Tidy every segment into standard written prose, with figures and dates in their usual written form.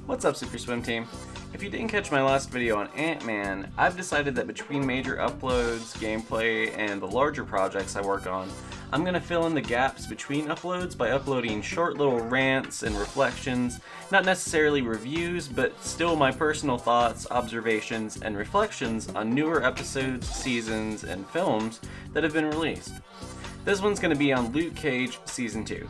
What's up, Super Swim Team? If you didn't catch my last video on Ant-Man, I've decided that between major uploads, gameplay, and the larger projects I work on, I'm going to fill in the gaps between uploads by uploading short little rants and reflections, not necessarily reviews, but still my personal thoughts, observations, and reflections on newer episodes, seasons, and films that have been released. This one's going to be on Luke Cage Season 2.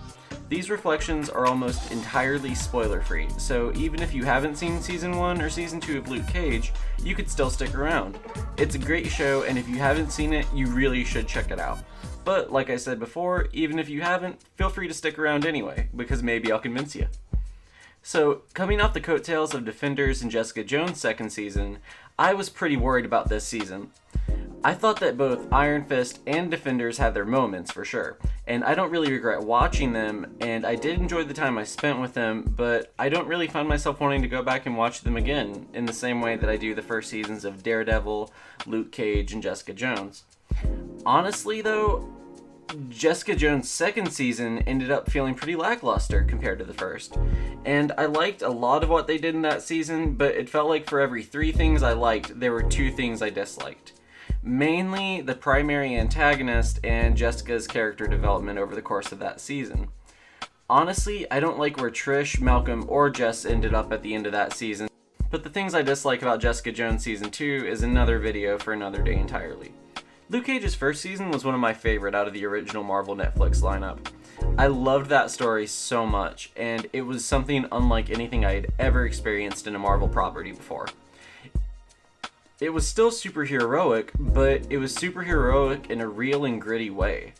These reflections are almost entirely spoiler-free, so even if you haven't seen Season 1 or Season 2 of Luke Cage, you could still stick around. It's a great show, and if you haven't seen it, you really should check it out. But, like I said before, even if you haven't, feel free to stick around anyway, because maybe I'll convince you. So, coming off the coattails of Defenders and Jessica Jones' second season, I was pretty worried about this season. I thought that both Iron Fist and Defenders had their moments, for sure, and I don't really regret watching them, and I did enjoy the time I spent with them, but I don't really find myself wanting to go back and watch them again, in the same way that I do the first seasons of Daredevil, Luke Cage, and Jessica Jones. Honestly, though, Jessica Jones' second season ended up feeling pretty lackluster compared to the first, and I liked a lot of what they did in that season, but it felt like for every 3 things I liked, there were 2 things I disliked. Mainly the primary antagonist and Jessica's character development over the course of that season. Honestly, I don't like where Trish, Malcolm, or Jess ended up at the end of that season, but the things I dislike about Jessica Jones Season 2 is another video for another day entirely. Luke Cage's first season was one of my favorite out of the original Marvel Netflix lineup. I loved that story so much, and it was something unlike anything I had ever experienced in a Marvel property before. It was still superheroic, but it was superheroic in a real and gritty way.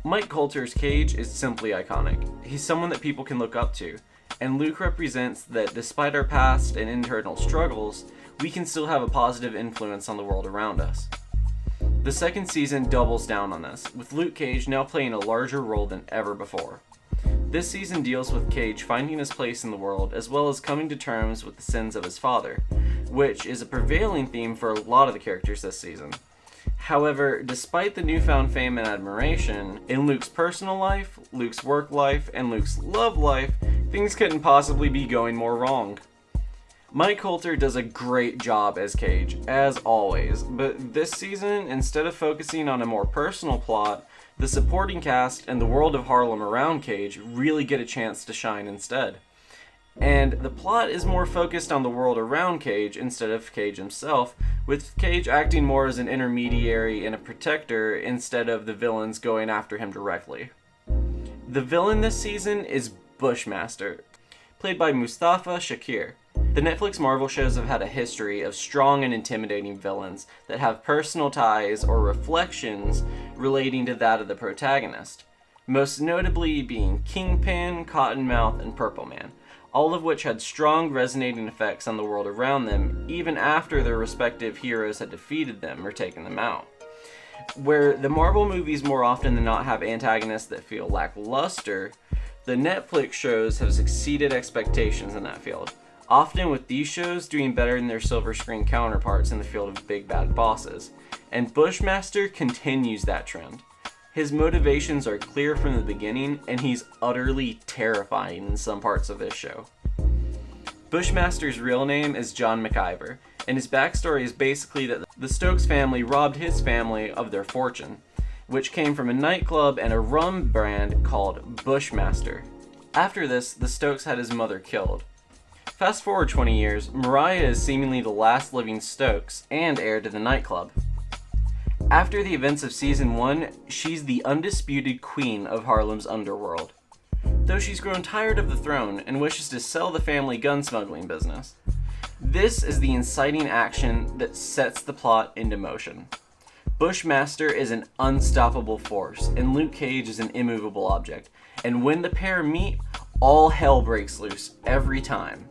Mike Colter's Cage is simply iconic. He's someone that people can look up to, and Luke represents that despite our past and internal struggles, we can still have a positive influence on the world around us. The second season doubles down on this, with Luke Cage now playing a larger role than ever before. This season deals with Cage finding his place in the world as well as coming to terms with the sins of his father, which is a prevailing theme for a lot of the characters this season. However, despite the newfound fame and admiration, in Luke's personal life, Luke's work life, and Luke's love life, things couldn't possibly be going more wrong. Mike Colter does a great job as Cage, as always, but this season, instead of focusing on a more personal plot, the supporting cast and the world of Harlem around Cage really get a chance to shine instead. And the plot is more focused on the world around Cage instead of Cage himself, with Cage acting more as an intermediary and a protector instead of the villains going after him directly. The villain this season is Bushmaster, played by Mustafa Shakir. The Netflix Marvel shows have had a history of strong and intimidating villains that have personal ties or reflections relating to that of the protagonist, most notably being Kingpin, Cottonmouth, and Purple Man, all of which had strong resonating effects on the world around them even after their respective heroes had defeated them or taken them out. Where the Marvel movies more often than not have antagonists that feel lackluster, the Netflix shows have exceeded expectations in that field, often with these shows doing better than their silver screen counterparts in the field of big bad bosses, and Bushmaster continues that trend. His motivations are clear from the beginning, and he's utterly terrifying in some parts of this show. Bushmaster's real name is John McIver, and his backstory is basically that the Stokes family robbed his family of their fortune, which came from a nightclub and a rum brand called Bushmaster. After this, the Stokes had his mother killed. Fast forward 20 years, Mariah is seemingly the last living Stokes and heir to the nightclub. After the events of Season 1, she's the undisputed queen of Harlem's underworld, though she's grown tired of the throne and wishes to sell the family gun smuggling business. This is the inciting action that sets the plot into motion. Bushmaster is an unstoppable force, and Luke Cage is an immovable object, and when the pair meet, all hell breaks loose every time.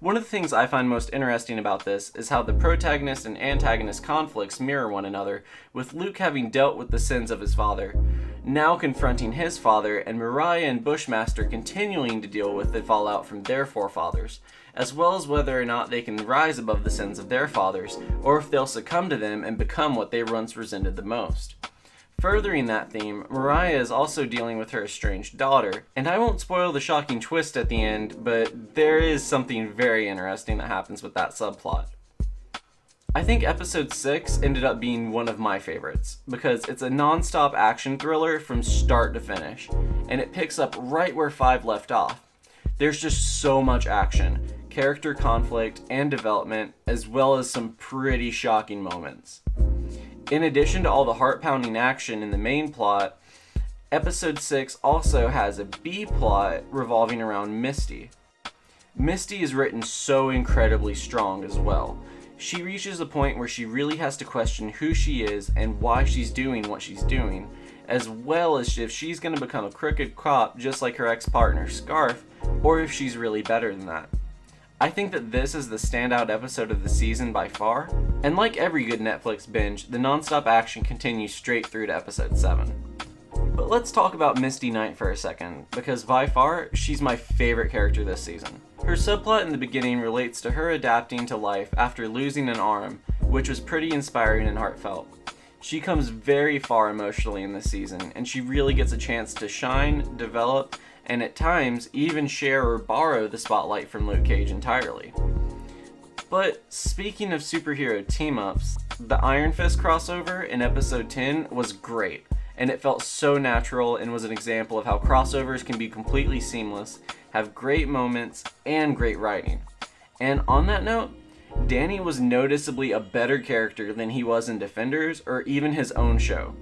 One of the things I find most interesting about this is how the protagonist and antagonist conflicts mirror one another, with Luke having dealt with the sins of his father, now confronting his father, and Mariah and Bushmaster continuing to deal with the fallout from their forefathers, as well as whether or not they can rise above the sins of their fathers, or if they'll succumb to them and become what they once resented the most. Furthering that theme, Mariah is also dealing with her estranged daughter, and I won't spoil the shocking twist at the end, but there is something very interesting that happens with that subplot. I think episode 6 ended up being one of my favorites, because it's a non-stop action thriller from start to finish, and it picks up right where 5 left off. There's just so much action, character conflict, and development, as well as some pretty shocking moments. In addition to all the heart-pounding action in the main plot, episode 6 also has a B-plot revolving around Misty. Misty is written so incredibly strong as well. She reaches a point where she really has to question who she is and why she's doing what she's doing, as well as if she's going to become a crooked cop just like her ex-partner Scarf, or if she's really better than that. I think that this is the standout episode of the season by far, and like every good Netflix binge, the non-stop action continues straight through to episode 7. But let's talk about Misty Knight for a second, because by far, she's my favorite character this season. Her subplot in the beginning relates to her adapting to life after losing an arm, which was pretty inspiring and heartfelt. She comes very far emotionally in this season, and she really gets a chance to shine, develop, and at times even share or borrow the spotlight from Luke Cage entirely. But speaking of superhero team-ups, the Iron Fist crossover in episode 10 was great, and it felt so natural and was an example of how crossovers can be completely seamless, have great moments, and great writing. And on that note, Danny was noticeably a better character than he was in Defenders or even his own show.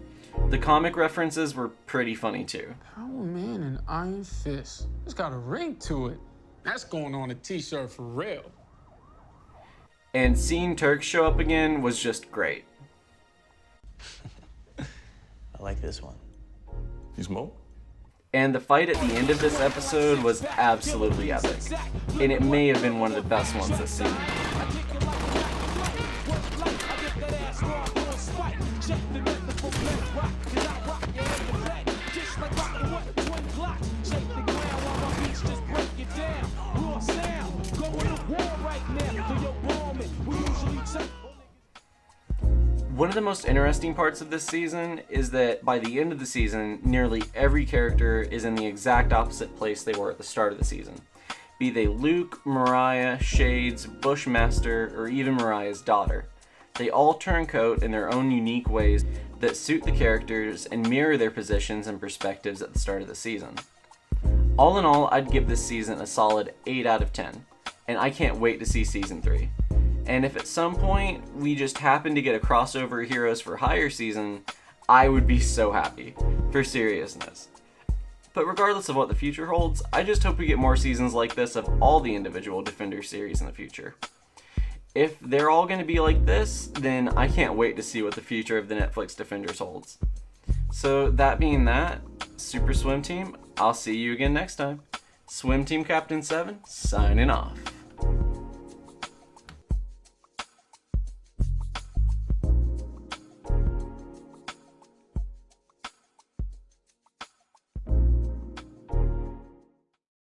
The comic references were pretty funny too. Power Man and Iron Fist. It's got a ring to it. That's going on a t-shirt for real. And seeing Turk show up again was just great. I like this one. You smoke? And the fight at the end of this episode was absolutely epic. And it may have been one of the best ones this season. One of the most interesting parts of this season is that by the end of the season, nearly every character is in the exact opposite place they were at the start of the season. Be they Luke, Mariah, Shades, Bushmaster, or even Mariah's daughter. They all turn coat in their own unique ways that suit the characters and mirror their positions and perspectives at the start of the season. All in all, I'd give this season a solid 8 out of 10, and I can't wait to see season 3. And if at some point we just happen to get a crossover Heroes for Hire season, I would be so happy, for seriousness. But regardless of what the future holds, I just hope we get more seasons like this of all the individual Defender series in the future. If they're all going to be like this, then I can't wait to see what the future of the Netflix Defenders holds. So that being that, Super Swim Team, I'll see you again next time. Swim Team Captain 7, signing off.